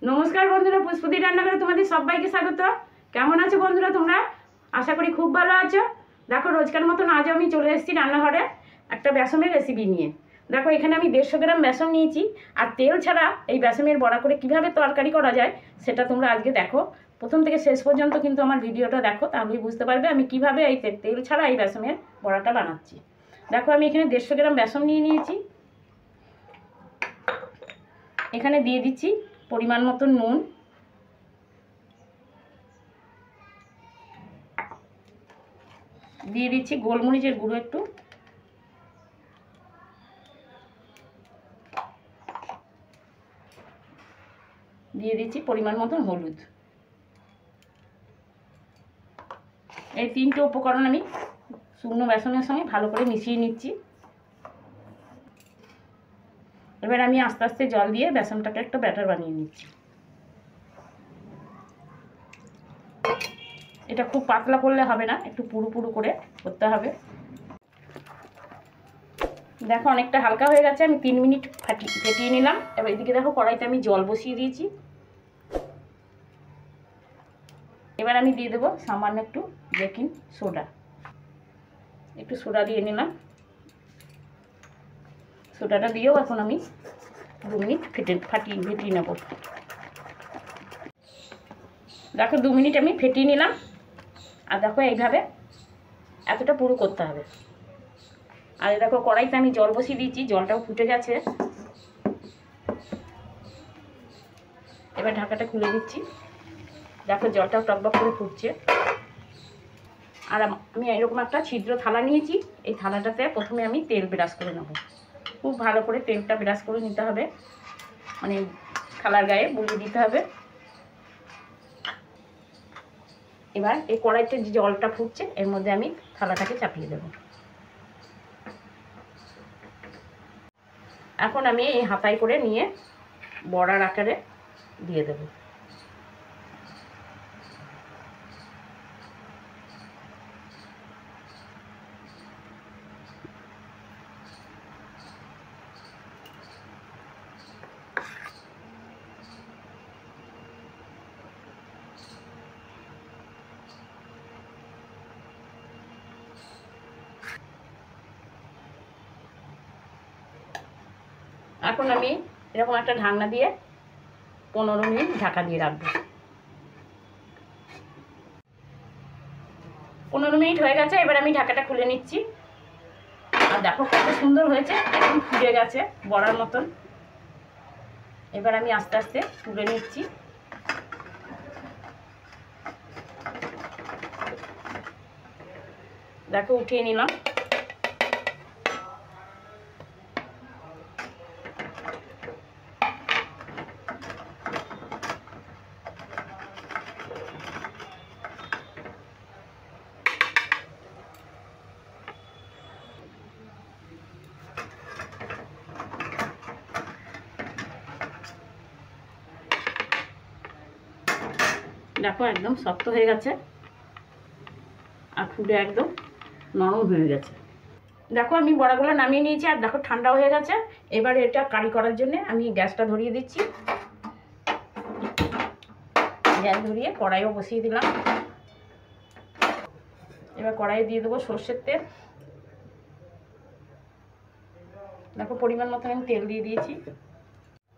নমস্কার বন্ধুরা, পুষ্পতি রান্নাঘরে তোমাদের সবাইকে স্বাগত। কেমন আছো বন্ধুরা তোমরা? আশা করি খুব ভালো আছো। দেখো, রোজকার মতন আজ আমি চলে এসেছি রান্নাঘরে একটা বেসনের রেসিপি নিয়ে। দেখো, এখানে আমি 150 গ্রাম বেসন নিয়েছি, আর তেল ছাড়া এই বেসনের বড়া করে কিভাবে তরকারি করা যায় সেটা তোমরা আজকে দেখো। প্রথম থেকে শেষ পর্যন্ত কিন্তু আমার ভিডিওটা দেখো, তাহলেই বুঝতে পারবে আমি কিভাবে এই তেল ছাড়া এই বেসনের বড়াটা বানাচ্ছি। দেখো, আমি এখানে 150 গ্রাম বেসন নিয়ে নিয়েছি। এখানে দিয়ে দিচ্ছি পরিমাণ মতো নুন, দিয়ে দিচ্ছি গোলমরিচের গুঁড়ো একটু, দিয়ে দিচ্ছি পরিমাণ মতো হলুদ। এই তিনটে উপকরণ আমি শুকনো বেসনের সঙ্গে ভালো করে মিশিয়ে নিচ্ছি। এবার আমি আস্তে আস্তে জল দিয়ে বেসনটাকে একটা ব্যাটার বানিয়ে নিচ্ছি। এটা খুব পাতলা করলে হবে না, একটু পুরু পুরু করে করতে হবে। দেখো, অনেকটা হালকা হয়ে গেছে। আমি 3 মিনিট ফেটিয়ে নিলাম। এবার এদিকে দেখো, কড়াইতে আমি জল বসিয়ে দিয়েছি। এবার আমি দিয়ে দেবো সামান্য একটু বেকিং সোডা। একটু সোডা দিয়ে নিলাম। সোডাটা দিয়েও এখন আমি 2 মিনিট ফেটিয়ে নেব। দেখো, 2 মিনিট আমি ফেটিয়ে নিলাম। আর দেখো, এইভাবে এতটা পুরো করতে হবে। আর দেখো, কড়াইতে আমি জল বসিয়ে দিয়েছি, জলটাও ফুটে গেছে। এবার ঢাকাটা খুলে দিচ্ছি। দেখো, জলটাও টকবক করে ফুটছে। আর আমি এরকম একটা ছিদ্র থালা নিয়েছি। এই থালাটাতে প্রথমে আমি তেল ব্রাশ করে নেব। খুব ভালো করে তেলটা ব্রাশ করে নিতে হবে, মানে থালার গায়ে বুলিয়ে দিতে হবে। এবার এই কড়াইতে যে জলটা ফুটছে এর মধ্যে আমি থালাটাকে চাপিয়ে দেব। এখন আমি এই হাতায় করে নিয়ে বড়ার আকারে দিয়ে দেব। এখন আমি এরকম একটা ঢাকনা দিয়ে 15 মিনিট ঢাকা দিয়ে রাখবো। 15 মিনিট হয়ে গেছে। এবার আমি ঢাকাটা খুলে নিচ্ছি। আর দেখো, কত সুন্দর হয়েছে, একদম ফুলে গেছে বড়ার মতন। এবার আমি আস্তে আস্তে তুলে নিচ্ছি। দেখো, উঠিয়ে নিলাম। দেখো, একদম শক্ত হয়ে গেছে আর ফুলে একদম নরম হয়ে গেছে। দেখো, আমি বড়াগুলো নামিয়ে নিয়েছি। আর দেখো, ঠান্ডা হয়ে গেছে। এবার এটা কারি করার জন্য আমি গ্যাসটা ধরিয়ে দিচ্ছি। গ্যাস ধরিয়ে কড়াইও বসিয়ে দিলাম। এবার কড়াইয়ে দিয়ে দেবো সর্ষের তেল। দেখো, পরিমাণ মতো আমি তেল দিয়ে দিয়েছি।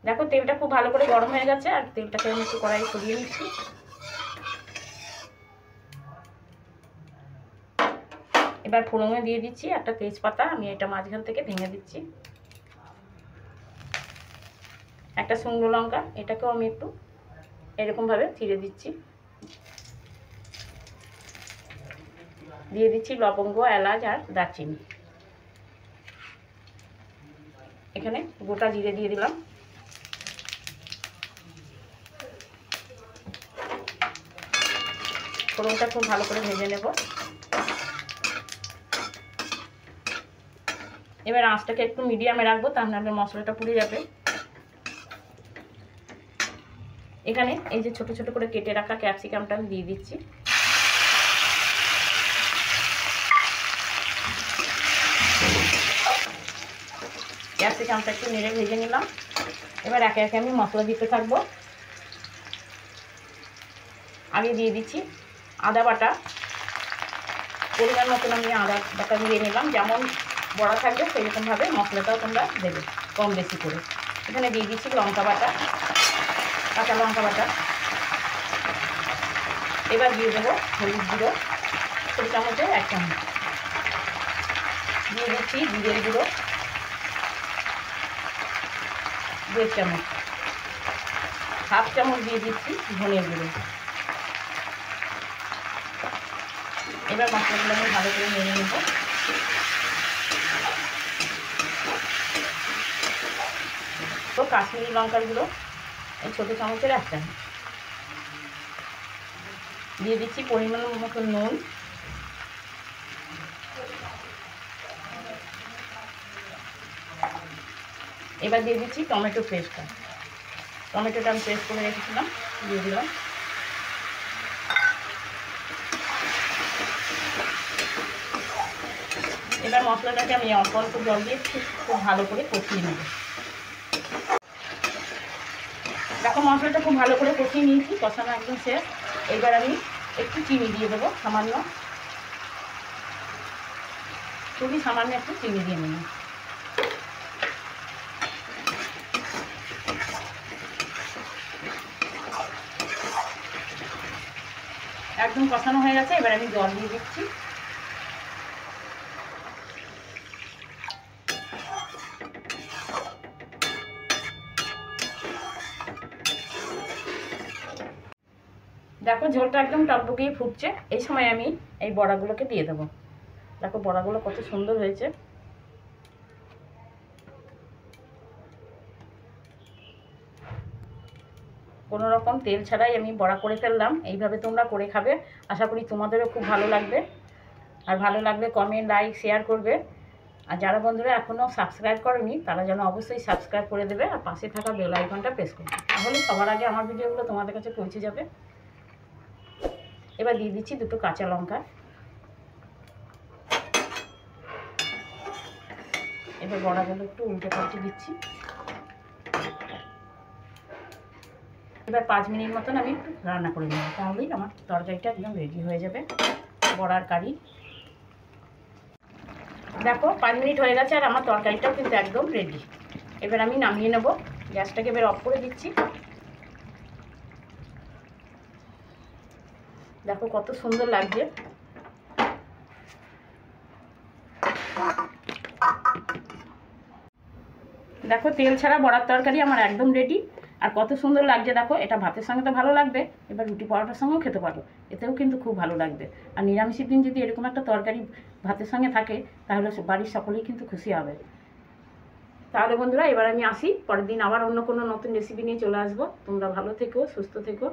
দেখো, তেলটা খুব ভালো করে গরম হয়ে গেছে। আর তেলটাকে আমি একটু কড়াইয়ে সরিয়ে নিচ্ছি। এবার ফোড়নে দিয়ে দিচ্ছি একটা তেজপাতা। আমি এটা মাঝখান থেকে ভেঙে দিচ্ছি। একটা শুকনো লঙ্কা, এটাকেও আমি একটু এরকমভাবে ছিঁড়ে দিচ্ছি। দিয়ে দিচ্ছি লবঙ্গ, এলাচ আর দারচিনি। এখানে গোটা জিরে দিয়ে দিলাম। ফোড়নটা খুব ভালো করে ভেজে নেব। এবার আঁচটাকে একটু মিডিয়ামে রাখবো, তা নাহলে মশলাটা পুড়ে যাবে। এখানে এই যে ছোট ছোট করে কেটে রাখা ক্যাপসিকামটা আমি দিয়ে দিচ্ছি। ক্যাপসিকামটা একটু নেড়ে ভেজে নিলাম। এবার একে একে আমি মশলা দিতে থাকবো। আমি দিয়ে দিচ্ছি আদা বাটা, পরিমাণ মতন আমি আদা বাটা দিয়ে নিলাম। যেমন বড়া থাকবে সেরকমভাবে মশলাটাও তোমরা দেবে কম বেশি করে। এখানে দিয়ে দিচ্ছি লঙ্কা বাটা, কাঁচা লঙ্কা বাটা। এবার দিয়ে দেবো হলুদ গুঁড়ো, ছোটো চামচের 1 চামচ। দিয়ে দিচ্ছি জিরের গুঁড়ো 1.5 চামচ, 1/2 চামচ দিয়ে দিচ্ছি ধনের গুঁড়ো। এবার মশলাগুলো আমি ভালো করে নেড়ে নেব। তো কাশ্মীরি লঙ্কার গুঁড়ো এই ছোটো চামচের 1 চামচ। দিয়ে দিচ্ছি পরিমাণ মতো নুন। এবার দিয়ে দিচ্ছি টমেটো পেস্টটা। টমেটোটা আমি পেস্ট করে রেখেছিলাম, দিয়ে দিলাম। এবার মশলাটাকে আমি অল্প অল্প জল দিয়ে খুব ভালো করে কষিয়ে নেব। দেখো মশলাটা খুব ভালো করে কষিয়ে নিয়েছি, কষানো একদম শেষ। এবার আমি একটু চিনি দিয়ে দেবো, সামান্য, খুবই সামান্য একটু চিনি দিয়ে নেব। একদম কষানো হয়ে গেছে। এবার আমি জল দিয়ে দিচ্ছি। দেখো ঝোলটা একদম টকবকিয়ে ফুটছে। এই সময় আমি এই বড়াগুলোকে দিয়ে দেবো। দেখো বড়াগুলো কত সুন্দর হয়েছে। কোনো রকম তেল ছাড়াই আমি বড়া করে ফেললাম। এইভাবে তোমরা করে খাবে, আশা করি তোমাদেরও খুব ভালো লাগবে। আর ভালো লাগলে কমেন্ট, লাইক, শেয়ার করবে। আর যারা বন্ধুরা এখনও সাবস্ক্রাইব করেনি তারা যেন অবশ্যই সাবস্ক্রাইব করে দেবে, আর পাশে থাকা বেল আইকনটা প্রেস করবে, তাহলে সবার আগে আমার ভিডিওগুলো তোমাদের কাছে পৌঁছে যাবে। এবার দিয়ে দিচ্ছি 2 কাঁচা লঙ্কা। এবার বড়াগুলো একটু উল্টে পাল্টে দিচ্ছি। এবার 5 মিনিট মতন আমি একটু রান্না করে নেব, তাহলেই আমার তরকারিটা একদম রেডি হয়ে যাবে, বড়ার কারি। দেখো 5 মিনিট হয়ে গেছে আর আমার তরকারিটাও কিন্তু একদম রেডি। এবার আমি নামিয়ে নেব। গ্যাসটাকে এবার অফ করে দিচ্ছি। দেখো কত সুন্দর লাগছে। দেখো তেল ছাড়া বড়ার তরকারি আমার একদম রেডি। আর কত সুন্দর লাগছে দেখো। এটা ভাতের সঙ্গে তো ভালো লাগবে, এবার রুটি পরোটার সঙ্গেও খেতে পারো, এতেও কিন্তু খুব ভালো লাগবে। আর নিরামিষের দিন যদি এরকম একটা তরকারি ভাতের সঙ্গে থাকে তাহলে বাড়ির সকলেই কিন্তু খুশি হবে। তাহলে বন্ধুরা এবার আমি আসি, পরের দিন আবার অন্য কোনো নতুন রেসিপি নিয়ে চলে আসবো। তোমরা ভালো থেকো, সুস্থ থেকো।